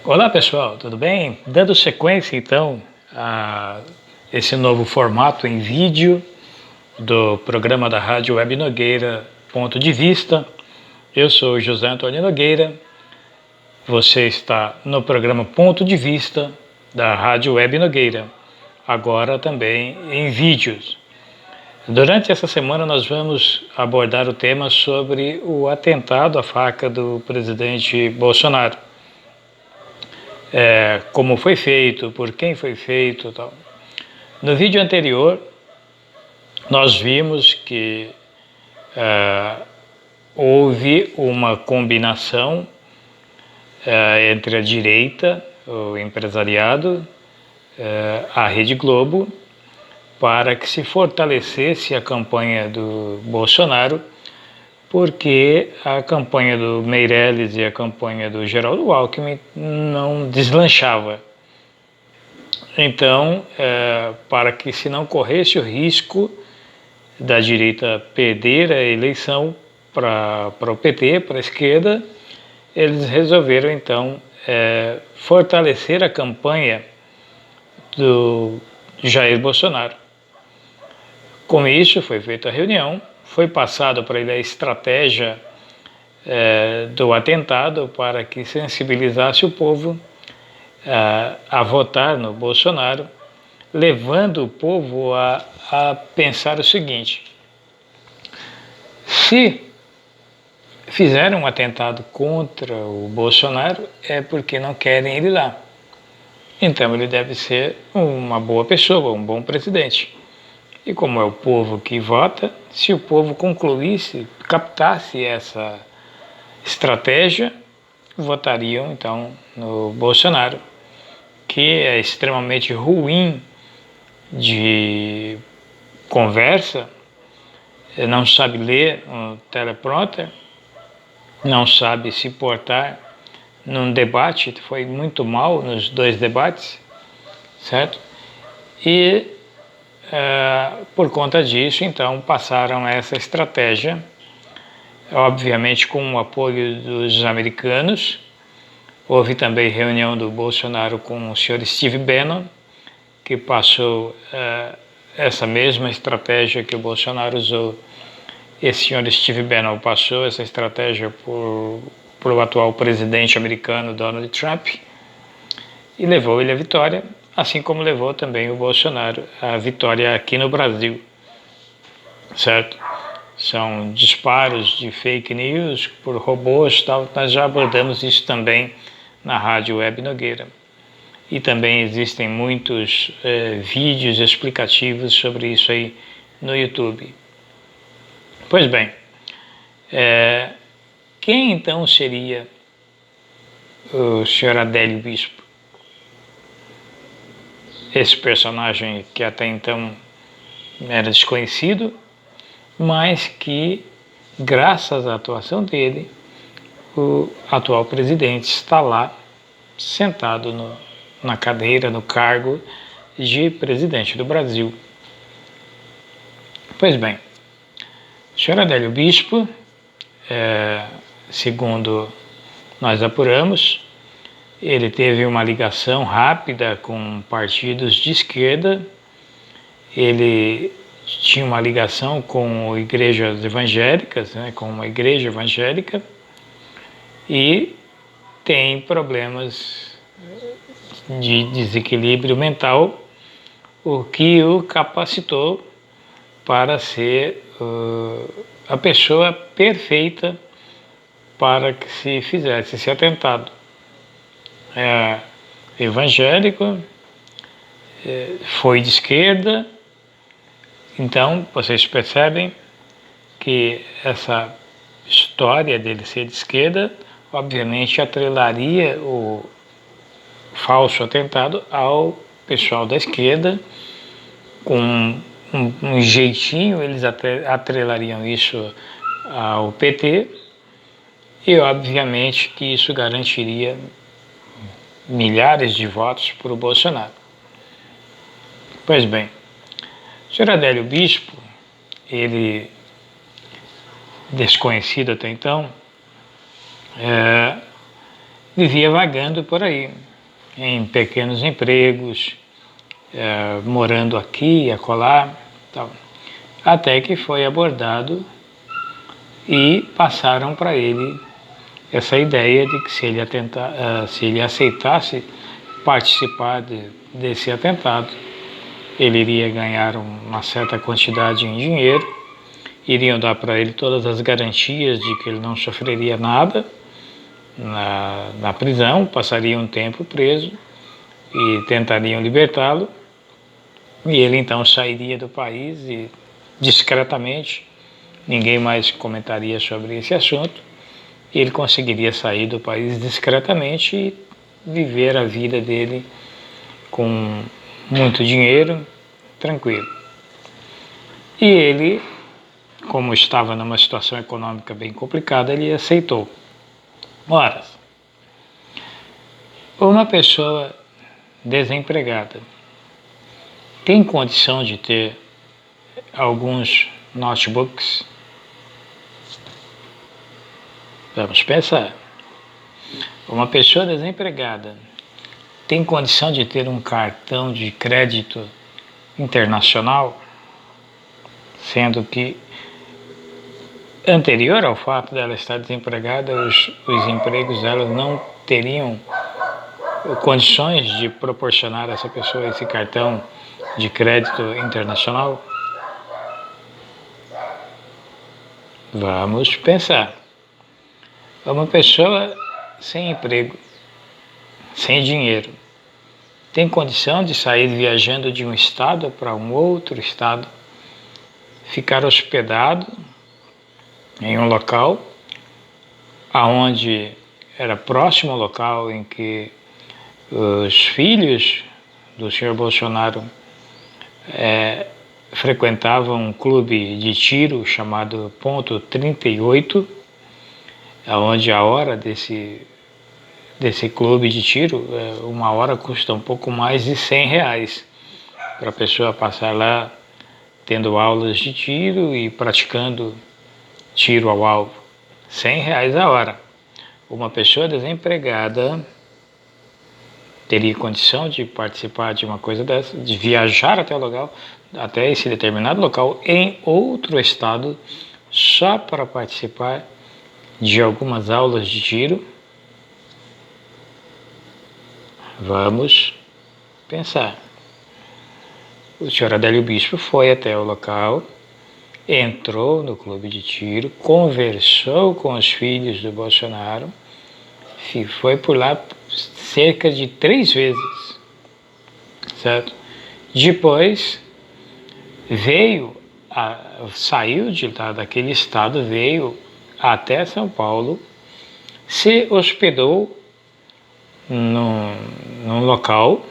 Olá pessoal, tudo bem? Dando sequência então a esse novo formato em vídeo do programa da Rádio Web Nogueira Ponto de Vista. Eu sou José Antônio Nogueira, você está no programa Ponto de Vista da Rádio Web Nogueira, agora também em vídeos. Durante essa semana nós vamos abordar o tema sobre o atentado à faca do presidente Bolsonaro. Como foi feito, por quem foi feito, tal. No vídeo anterior, nós vimos que houve uma combinação entre a direita, o empresariado, a Rede Globo, para que se fortalecesse a campanha do Bolsonaro, porque a campanha do Meirelles e a campanha do Geraldo Alckmin não deslanchava. Então, para que se não corresse o risco da direita perder a eleição para o PT, para a esquerda, eles resolveram então fortalecer a campanha do Jair Bolsonaro. Com isso, foi feita a reunião, foi passado para ele a estratégia do atentado para que sensibilizasse o povo a votar no Bolsonaro, levando o povo a pensar o seguinte: se fizeram um atentado contra o Bolsonaro é porque não querem ele lá. Então ele deve ser uma boa pessoa, um bom presidente. E como é o povo que vota, se o povo concluísse, captasse essa estratégia, votariam então no Bolsonaro, que é extremamente ruim de conversa, não sabe ler um teleprompter, não sabe se portar num debate, foi muito mal nos dois debates, certo? E por conta disso, então, passaram essa estratégia, obviamente com o apoio dos americanos. Houve também reunião do Bolsonaro com o senhor Steve Bannon, que passou essa mesma estratégia que o Bolsonaro usou. Esse senhor Steve Bannon passou essa estratégia para o atual presidente americano Donald Trump e levou ele à vitória, assim como levou também o Bolsonaro à vitória aqui no Brasil, certo? São disparos de fake news por robôs, tal. Nós já abordamos isso também na Rádio Web Nogueira. E também existem muitos vídeos explicativos sobre isso aí no YouTube. Pois bem, quem então seria o Sr. Adélio Bispo? Esse personagem que até então era desconhecido, mas que, graças à atuação dele, o atual presidente está lá, sentado na cadeira, no cargo de presidente do Brasil. Pois bem, o Sr. Adélio Bispo, segundo nós apuramos, ele teve uma ligação rápida com partidos de esquerda, ele tinha uma ligação com igrejas evangélicas, com uma igreja evangélica, e tem problemas de desequilíbrio mental, o que o capacitou para ser a pessoa perfeita para que se fizesse esse atentado. Evangélico, foi de esquerda, então vocês percebem que essa história dele ser de esquerda, obviamente atrelaria o falso atentado ao pessoal da esquerda, com um jeitinho eles atrelariam isso ao PT, e obviamente que isso garantiria milhares de votos para o Bolsonaro. Pois bem, o Sr. Adélio Bispo, ele, desconhecido até então, vivia vagando por aí, em pequenos empregos, morando aqui e acolá, tal. Até que foi abordado e passaram para ele essa ideia de que se ele aceitasse participar desse atentado, ele iria ganhar uma certa quantidade em dinheiro, iriam dar para ele todas as garantias de que ele não sofreria nada na prisão, passaria um tempo preso e tentariam libertá-lo, e ele então sairia do país e discretamente, ninguém mais comentaria sobre esse assunto, e ele conseguiria sair do país discretamente e viver a vida dele com muito dinheiro, tranquilo. E ele, como estava numa situação econômica bem complicada, ele aceitou. Ora, uma pessoa desempregada tem condição de ter alguns notebooks? Vamos pensar. Uma pessoa desempregada tem condição de ter um cartão de crédito internacional, sendo que anterior ao fato dela estar desempregada, os empregos dela não teriam condições de proporcionar a essa pessoa esse cartão de crédito internacional? Vamos pensar. Uma pessoa sem emprego, sem dinheiro, tem condição de sair viajando de um estado para um outro estado, ficar hospedado em um local aonde era próximo ao local em que os filhos do senhor Bolsonaro frequentavam um clube de tiro chamado Ponto 38, onde a hora desse clube de tiro, uma hora custa um pouco mais de R$100 para a pessoa passar lá tendo aulas de tiro e praticando tiro ao alvo. R$100 a hora. Uma pessoa desempregada teria condição de participar de uma coisa dessa, de viajar até esse determinado local em outro estado só para participar de algumas aulas de tiro? Vamos pensar. O senhor Adélio Bispo foi até o local, entrou no clube de tiro, conversou com os filhos do Bolsonaro, foi por lá cerca de 3 vezes, certo? Depois saiu daquele estado, veio até São Paulo, se hospedou num local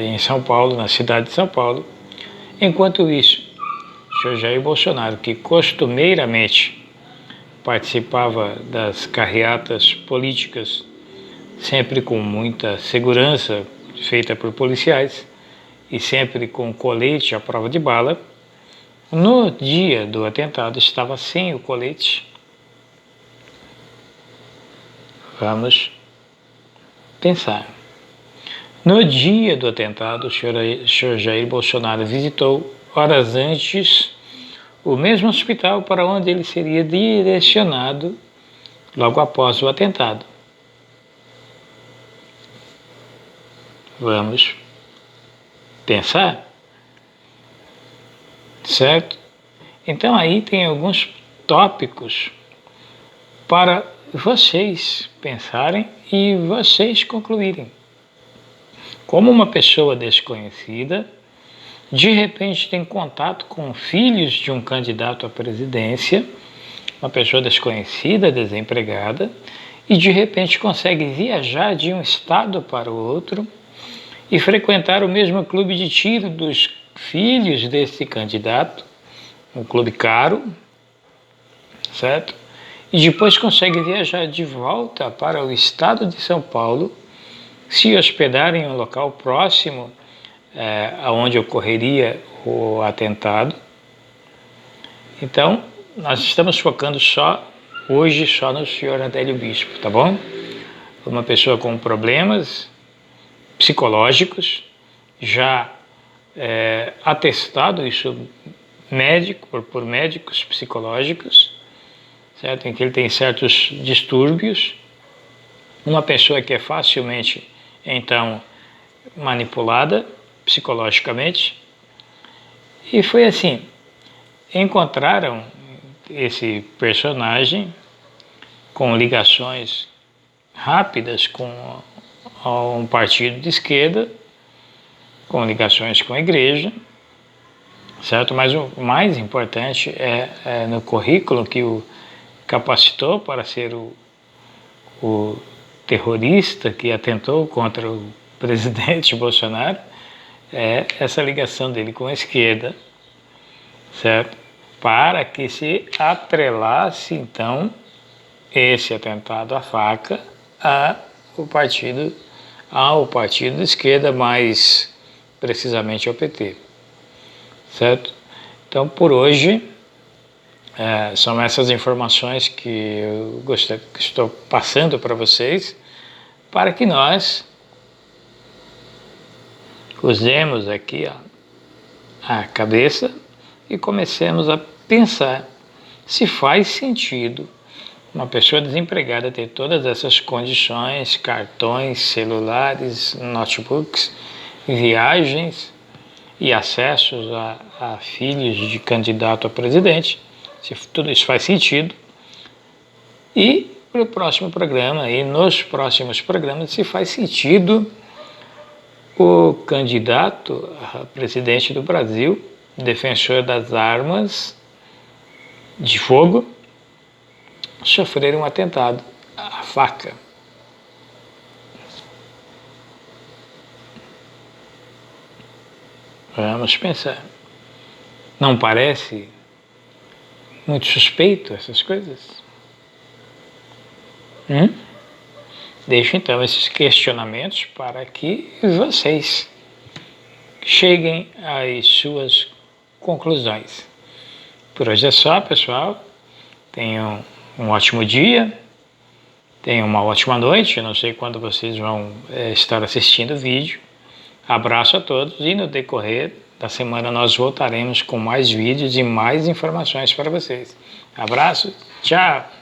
em São Paulo, na cidade de São Paulo. Enquanto isso, o senhor Jair Bolsonaro, que costumeiramente participava das carreatas políticas, sempre com muita segurança, feita por policiais, e sempre com colete à prova de bala, no dia do atentado estava sem o colete. Vamos pensar. No dia do atentado, o senhor Jair Bolsonaro visitou, horas antes, o mesmo hospital para onde ele seria direcionado logo após o atentado. Vamos pensar? Certo? Então aí tem alguns tópicos para vocês pensarem e vocês concluírem. Como uma pessoa desconhecida, de repente tem contato com filhos de um candidato à presidência, uma pessoa desconhecida, desempregada, e de repente consegue viajar de um estado para o outro e frequentar o mesmo clube de tiro dos filhos desse candidato, um clube caro, certo? E depois consegue viajar de volta para o estado de São Paulo, se hospedar em um local próximo aonde ocorreria o atentado. Então, nós estamos focando só hoje só no senhor Adélio Bispo, tá bom? Uma pessoa com problemas psicológicos, já atestado isso por médicos psicológicos, certo? Em que ele tem certos distúrbios. Uma pessoa que é facilmente, então, manipulada psicologicamente. E foi assim, encontraram esse personagem com ligações rápidas com um partido de esquerda, com ligações com a igreja, certo? Mas o mais importante é no currículo que o capacitou para ser o terrorista que atentou contra o presidente Bolsonaro, é essa ligação dele com a esquerda, certo? Para que se atrelasse, então, esse atentado à faca ao partido de esquerda, mais precisamente ao PT, certo? Então, por hoje, são essas informações que eu que estou passando para vocês, para que nós usemos aqui a cabeça e comecemos a pensar se faz sentido uma pessoa desempregada ter todas essas condições, cartões, celulares, notebooks, viagens e acessos a filhos de candidato a presidente, se tudo isso faz sentido. E para o próximo programa, e nos próximos programas, se faz sentido o candidato a presidente do Brasil, defensor das armas de fogo, sofrer um atentado à faca. Vamos pensar. Não parece muito suspeito essas coisas? Deixo então esses questionamentos para que vocês cheguem às suas conclusões. Por hoje é só, pessoal. Tenham um ótimo dia, tenham uma ótima noite. Eu não sei quando vocês vão estar assistindo o vídeo. Abraço a todos e no decorrer da semana nós voltaremos com mais vídeos e mais informações para vocês. Abraço, tchau!